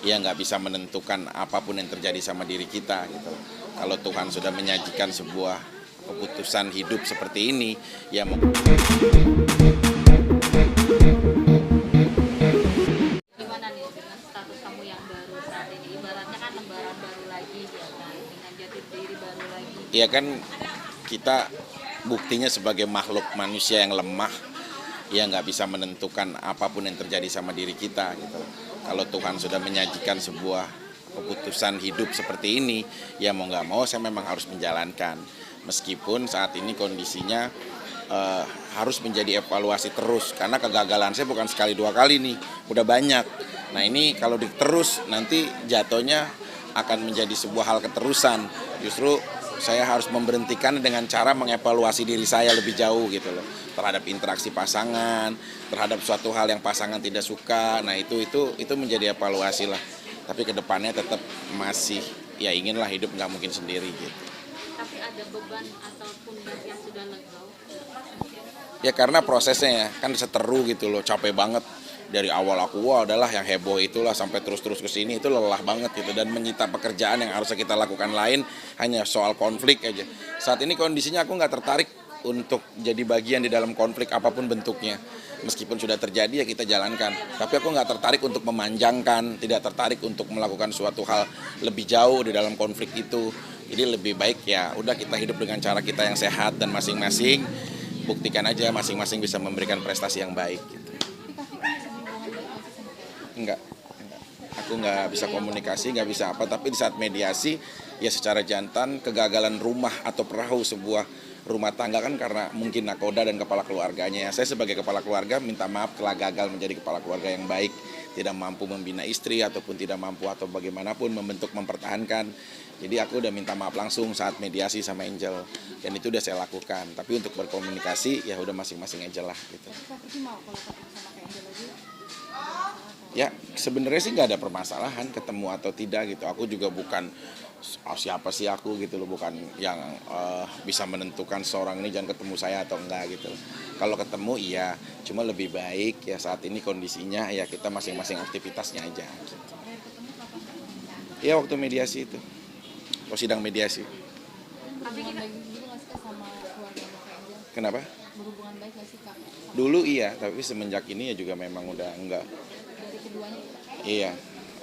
ya nggak bisa menentukan apapun yang terjadi sama diri kita gitu. Kalau Tuhan sudah menyajikan sebuah keputusan hidup seperti ini, ya Gimana nih dengan status kamu yang baru saat ini? Ibaratnya kan lembaran baru lagi ya kan, dengan jati diri baru lagi. ya kan kita buktinya sebagai makhluk manusia yang lemah, ya nggak bisa menentukan apapun yang terjadi sama diri kita gitu. Kalau Tuhan sudah menyajikan sebuah keputusan hidup seperti ini, ya mau nggak mau saya memang harus menjalankan. Meskipun saat ini kondisinya harus menjadi evaluasi terus, karena kegagalan saya bukan sekali dua kali nih, udah banyak. Nah ini kalau diterus nanti jatuhnya akan menjadi sebuah hal keterusan. Justru saya harus memberhentikan dengan cara mengevaluasi diri saya lebih jauh gitu loh, terhadap interaksi pasangan, terhadap suatu hal yang pasangan tidak suka. Nah itu menjadi evaluasi lah. Tapi kedepannya tetap masih ya inginlah hidup nggak mungkin sendiri gitu. Tapi ada beban ataupun yang sudah lega. Ya karena prosesnya ya kan seteru gitu loh, capek banget. Dari awal aku wah adalah yang heboh itulah sampai terus-terus ke sini itu lelah banget gitu, dan menyita pekerjaan yang harusnya kita lakukan lain hanya soal konflik aja. Saat ini kondisinya aku nggak tertarik untuk jadi bagian di dalam konflik apapun bentuknya. Meskipun sudah terjadi ya kita jalankan. Tapi aku nggak tertarik untuk memanjangkan, tidak tertarik untuk melakukan suatu hal lebih jauh di dalam konflik itu. Jadi lebih baik ya udah kita hidup dengan cara kita yang sehat dan masing-masing buktikan aja masing-masing bisa memberikan prestasi yang baik gitu. Enggak. Aku nggak bisa komunikasi, nggak bisa apa, tapi di saat mediasi ya secara jantan kegagalan rumah atau perahu sebuah rumah tangga kan karena mungkin nakoda dan kepala keluarganya. Saya sebagai kepala keluarga minta maaf telah gagal menjadi kepala keluarga yang baik, tidak mampu membina istri ataupun tidak mampu atau bagaimanapun membentuk mempertahankan. Jadi aku udah minta maaf langsung saat mediasi sama Angel, dan itu udah saya lakukan. Tapi untuk berkomunikasi ya udah masing-masing aja lah gitu. Ya sebenarnya sih nggak ada permasalahan ketemu atau tidak gitu. Aku juga bukan siapa sih aku gitu loh, bukan yang bisa menentukan seorang ini jangan ketemu saya atau enggak gitu. Kalau ketemu iya, cuma lebih baik ya saat ini kondisinya ya kita masing-masing aktivitasnya aja gitu. Ya waktu mediasi itu, sidang mediasi. Tapi kita Kenapa? berhubungan baik gak sih Kak? Dulu iya, tapi semenjak ini ya juga memang udah enggak. Dari keduanya? Iya,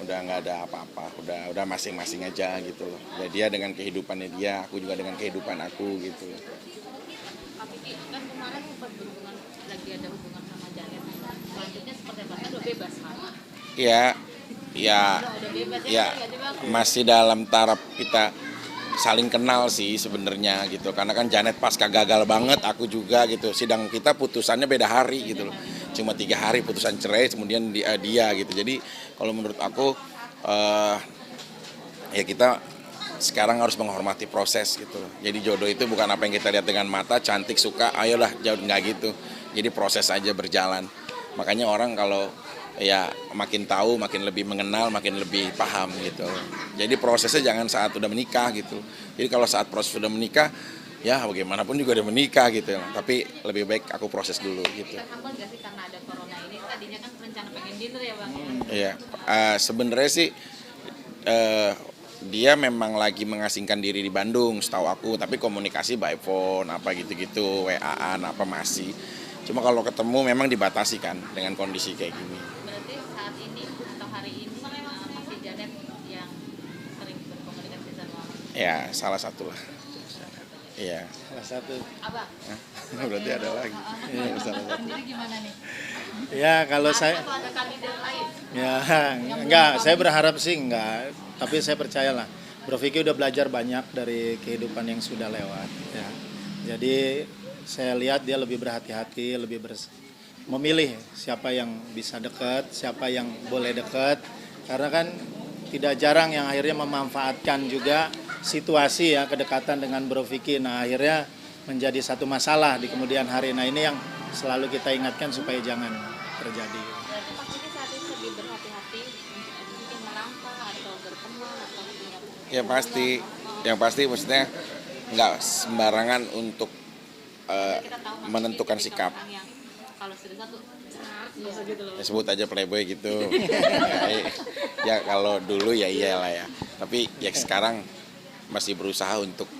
udah nggak ada apa-apa, udah masing-masing aja gitu loh. Ya dia dengan kehidupannya dia, aku juga dengan kehidupan aku gitu. Tapi kan kemarin sempat berhubungan, lagi ada hubungan sama Janet. Selanjutnya seperti apa? Kan udah bebas kan? Ya, ya, Udah bebas ya masih dalam taraf kita saling kenal sih sebenarnya gitu. Karena kan Janet pasca gagal banget, aku juga gitu. Sidang kita putusannya beda hari gitu loh. Cuma 3 hari putusan cerai, kemudian dia gitu. Jadi kalau menurut aku ya kita sekarang harus menghormati proses gitu loh. Jadi jodoh itu bukan apa yang kita lihat dengan mata, cantik, suka, ayolah jauh nggak gitu. Jadi proses aja berjalan. Makanya orang kalau ya makin tahu, makin lebih mengenal, makin lebih paham gitu. Jadi prosesnya jangan saat udah menikah gitu. Jadi kalau saat proses sudah menikah, ya bagaimanapun juga udah menikah gitu. Tapi lebih baik aku proses dulu gitu. kita hamil nggak sih karena ada corona ini? Tadinya kan rencana pengen dinner ya Bang? Iya, sebenarnya sih dia memang lagi mengasingkan diri di Bandung, setahu aku. Tapi komunikasi by phone, apa gitu-gitu, WA-an, apa masih. Cuma kalau ketemu memang dibatasi kan dengan kondisi kayak gini. Berarti saat ini atau hari ini masih Janet yang sering berkomunikasi sama Ya, salah satu lah. Iya. Salah satu. Abang? Berarti ada lagi. Iya, salah satu. Sendiri gimana nih? Ya kalau saya Atau ada kandidat lain? ya enggak, saya berharap sih enggak, tapi saya percayalah Bro Vicky udah belajar banyak dari kehidupan yang sudah lewat ya. Jadi saya lihat dia lebih berhati-hati, memilih siapa yang bisa dekat, siapa yang boleh dekat. Karena kan tidak jarang yang akhirnya memanfaatkan juga situasi ya kedekatan dengan Bro Vicky. Nah akhirnya menjadi satu masalah di kemudian hari. Nah ini yang selalu kita ingatkan supaya jangan terjadi. Berarti Pak Kiki saat ini lebih berhati-hati mungkin melangkah atau berteman atau punya Ya pasti, yang pasti maksudnya nggak sembarangan untuk kita tahu Mas Kiki menentukan jadi sikap. orang yang kalau sudah satu bisa gitu loh. Ya, sebut aja playboy gitu. Ya kalau dulu ya iyalah ya. Tapi ya sekarang masih berusaha untuk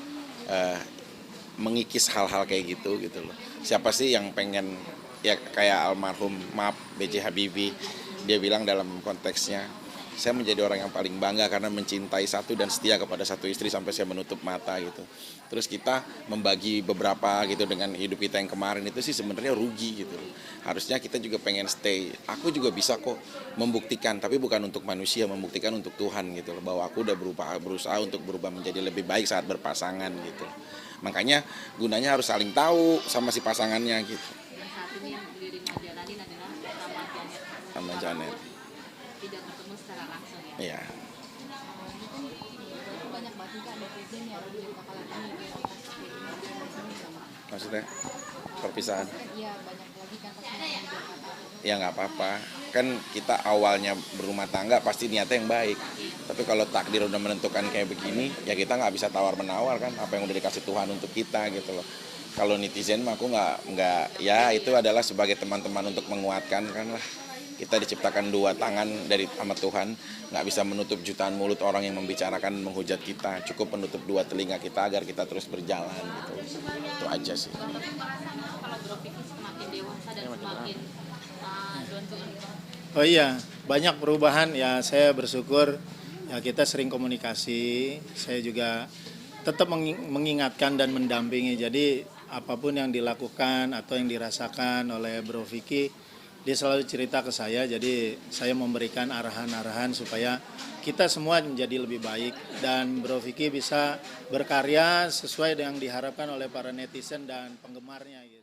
mengikis hal-hal kayak gitu loh. Siapa sih yang pengen ya kayak almarhum Maap B.J. Habibie, dia bilang dalam konteksnya, saya menjadi orang yang paling bangga karena mencintai satu dan setia kepada satu istri sampai saya menutup mata gitu. Terus kita membagi beberapa gitu dengan hidup kita yang kemarin itu sih sebenarnya rugi gitu. Harusnya kita juga pengen stay. Aku juga bisa kok membuktikan, tapi bukan untuk manusia, membuktikan untuk Tuhan gitu loh, bahwa aku udah berusaha untuk berubah menjadi lebih baik saat berpasangan gitu. Makanya gunanya harus saling tahu sama si pasangannya gitu. Dan saat ini yang dirinya jalanin adalah sama Janet. Sama Janet. Tidak ketemu secara langsung ya. Iya. Itu banyak banget Kak netizen yang udah bakalan ini Maksudnya perpisahan. Iya banyak lagi kan pasti yang di Jakarta. Ya nggak apa-apa, kan kita awalnya berumah tangga pasti niatnya yang baik, tapi kalau takdir udah menentukan kayak begini ya kita nggak bisa tawar menawar kan apa yang udah dikasih Tuhan untuk kita gitu loh. Kalau netizen mah aku nggak ya itu adalah sebagai teman-teman untuk menguatkan kan lah, kita diciptakan dua tangan dari sama Tuhan, nggak bisa menutup jutaan mulut orang yang membicarakan menghujat kita, cukup menutup dua telinga kita agar kita terus berjalan gitu. Itu aja sih. Tapi merasa kalau Bro Vicky semakin dewasa dan semakin down to earth. Oh iya, banyak perubahan ya. Saya bersyukur ya kita sering komunikasi. Saya juga tetap mengingatkan dan mendampingi. Jadi apapun yang dilakukan atau yang dirasakan oleh Bro Vicky, dia selalu cerita ke saya. Jadi saya memberikan arahan-arahan supaya kita semua menjadi lebih baik dan Bro Vicky bisa berkarya sesuai dengan diharapkan oleh para netizen dan penggemarnya. Gitu.